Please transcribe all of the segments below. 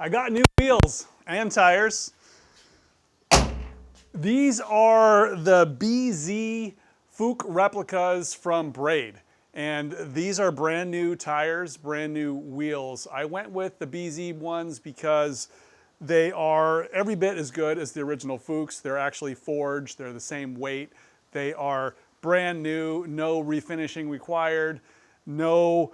I got new wheels and tires. These are the BZ Fuch Replicas from Braid. And these are brand new tires, brand new wheels. I went with the BZ ones because they are every bit as good as the original Fuchs. They're actually forged, they're the same weight. They are brand new, no refinishing required, no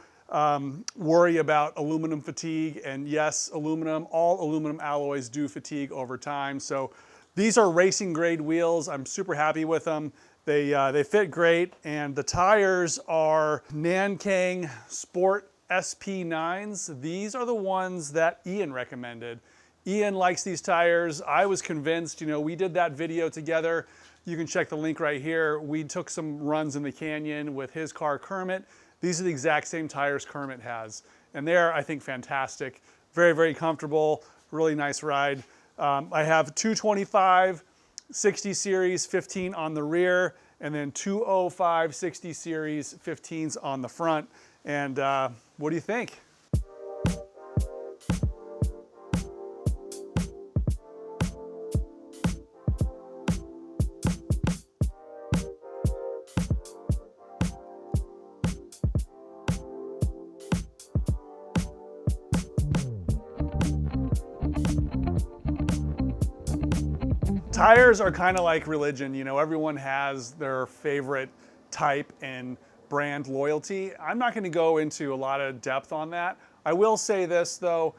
worry about aluminum fatigue. And yes, all aluminum alloys do fatigue over time. So these are racing grade wheels. I'm super happy with them. They fit great, and the tires are Nankang Sport SP-9s. These are the ones that Ian recommended. Ian likes these tires. I was convinced, we did that video together. You can check the link right here. We took some runs in the canyon with his car, Kermit. These are the exact same tires Kermit has. And they're, I think, fantastic. Very, very comfortable, really nice ride. I have 225 60 series 15 on the rear, and then 205 60 series 15s on the front. And what do you think? Tires are kind of like religion, everyone has their favorite type and brand loyalty. I'm not going to go into a lot of depth on that. I will say this though,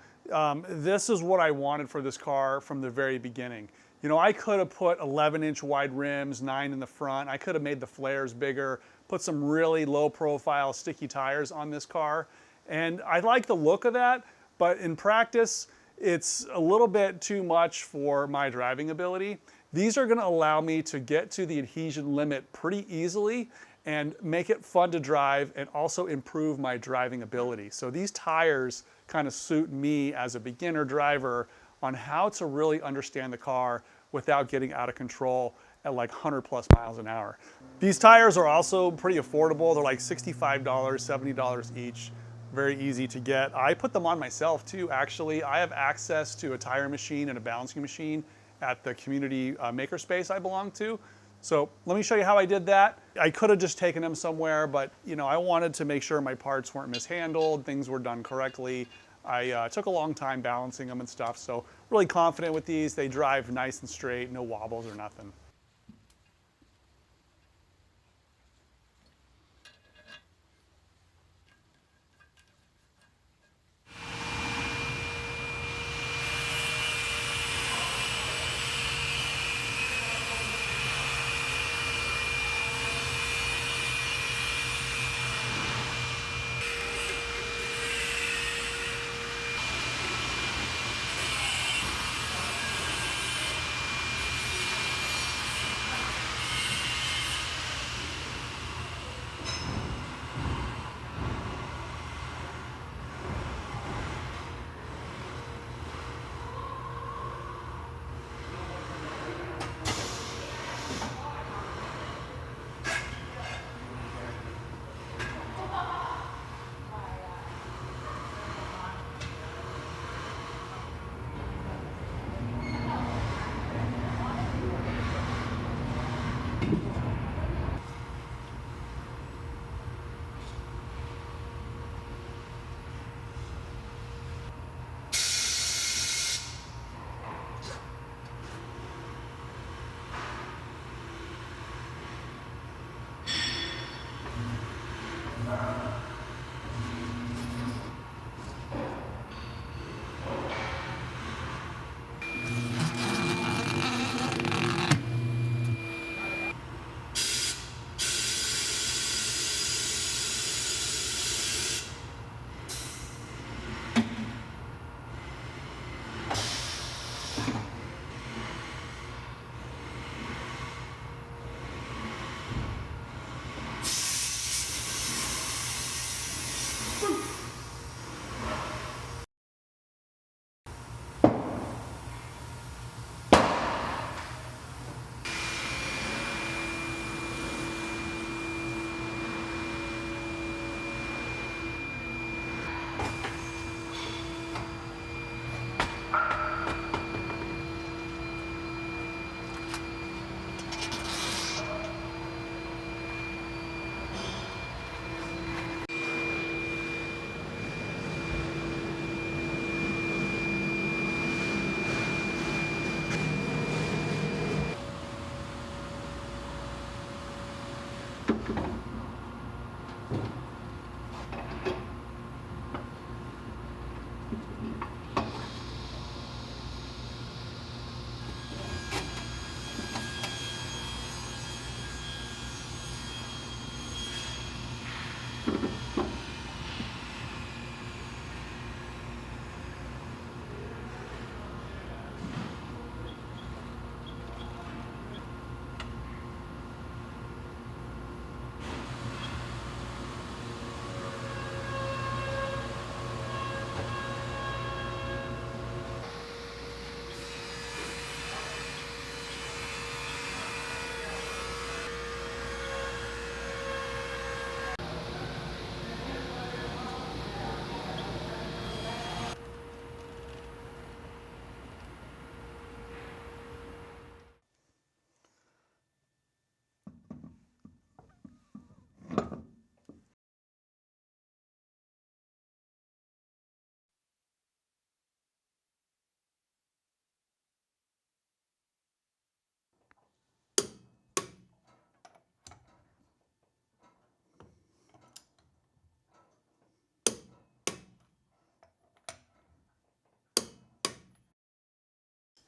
this is what I wanted for this car from the very beginning. I could have put 11-inch wide rims, 9 in the front. I could have made the flares bigger, put some really low profile sticky tires on this car. And I like the look of that, but in practice, it's a little bit too much for my driving ability. These are going to allow me to get to the adhesion limit pretty easily and make it fun to drive and also improve my driving ability. So these tires kind of suit me as a beginner driver on how to really understand the car without getting out of control at like 100 plus miles an hour. These tires are also pretty affordable. They're like $65, $70 each. Very easy to get. I put them on myself too, actually. I have access to a tire machine and a balancing machine at the community makerspace I belong to. So let me show you how I did that. I could have just taken them somewhere, but I wanted to make sure my parts weren't mishandled, things were done correctly. I took a long time balancing them and stuff, so really confident with these. They drive nice and straight, no wobbles or nothing.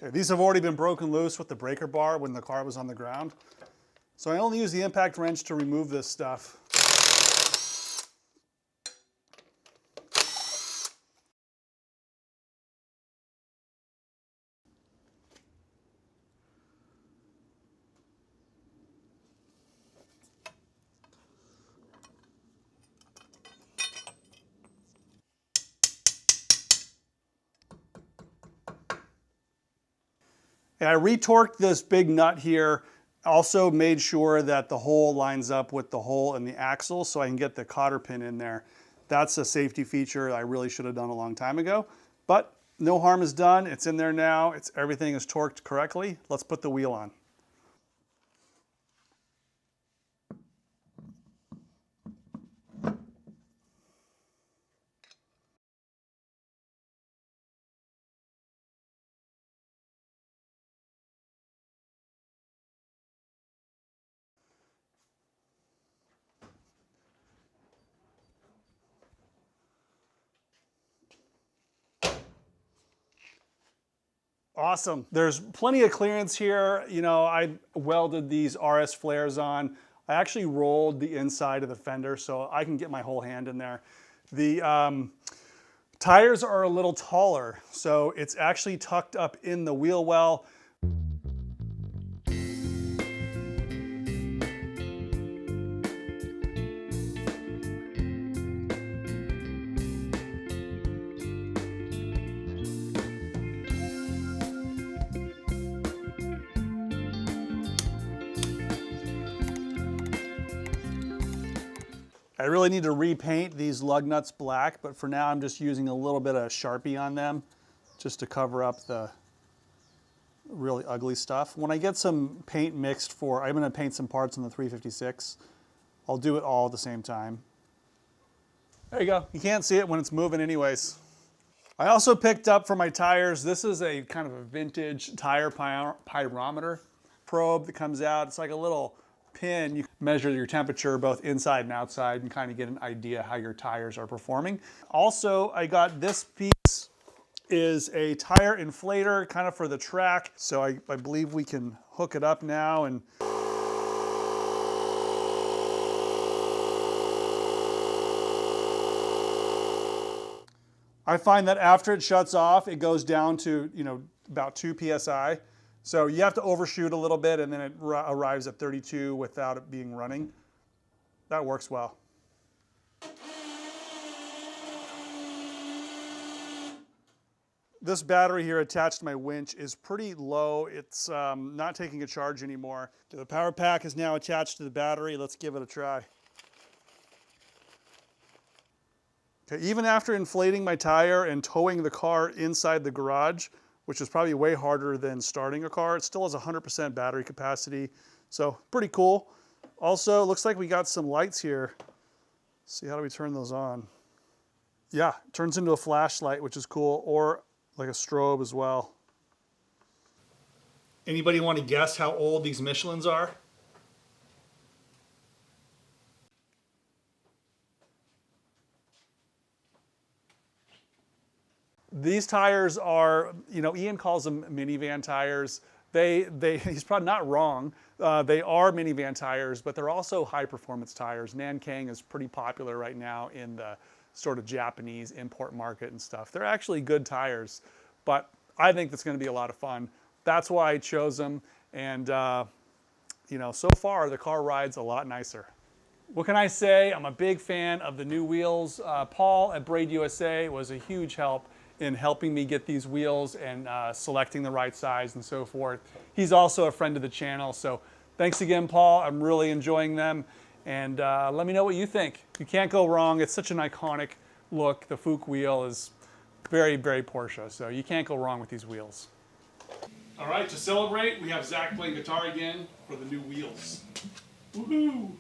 Okay, these have already been broken loose with the breaker bar when the car was on the ground. So I only use the impact wrench to remove this stuff. And I retorqued this big nut here, also made sure that the hole lines up with the hole in the axle so I can get the cotter pin in there. That's a safety feature I really should have done a long time ago, but no harm is done. It's in there now. Everything is torqued correctly. Let's put the wheel on. Awesome. There's plenty of clearance here. You know, I welded these RS flares on. I actually rolled the inside of the fender so I can get my whole hand in there. The tires are a little taller, so it's actually tucked up in the wheel well. I really need to repaint these lug nuts black, but for now I'm just using a little bit of Sharpie on them just to cover up the really ugly stuff. When I get some paint mixed I'm going to paint some parts on the 356. I'll do it all at the same time. There you go. You can't see it when it's moving anyways. I also picked up for my tires, this is a kind of a vintage tire pyrometer probe that comes out. It's like a little pin. You measure your temperature both inside and outside and kind of get an idea how your tires are performing. Also, I got this piece is a tire inflator kind of for the track. So I believe we can hook it up now and I find that after it shuts off, it goes down to, you know, about 2 PSI. So you have to overshoot a little bit and then it arrives at 32 without it being running. That works well. This battery here attached to my winch is pretty low. It's not taking a charge anymore. The power pack is now attached to the battery. Let's give it a try. Okay, even after inflating my tire and towing the car inside the garage, which is probably way harder than starting a car, it still has 100% battery capacity. So pretty cool. Also, it looks like we got some lights here. Let's see, how do we turn those on? Yeah, it turns into a flashlight, which is cool, or like a strobe as well. Anybody want to guess how old these Michelins are? These tires are, you know, Ian calls them minivan tires. He's probably not wrong. They are minivan tires, but they're also high performance tires. Nankang is pretty popular right now in the sort of Japanese import market and stuff. They're actually good tires, but I think that's going to be a lot of fun. That's why I chose them. And, you know, so far the car rides a lot nicer. What can I say? I'm a big fan of the new wheels. Paul at Braid USA was a huge help in helping me get these wheels and selecting the right size and so forth. He's also a friend of the channel, so thanks again, Paul. I'm really enjoying them, and let me know what you think. You can't go wrong. It's such an iconic look. The Fuch wheel is very, very Porsche, so you can't go wrong with these wheels. All right, to celebrate, we have Zach playing guitar again for the new wheels. Woohoo!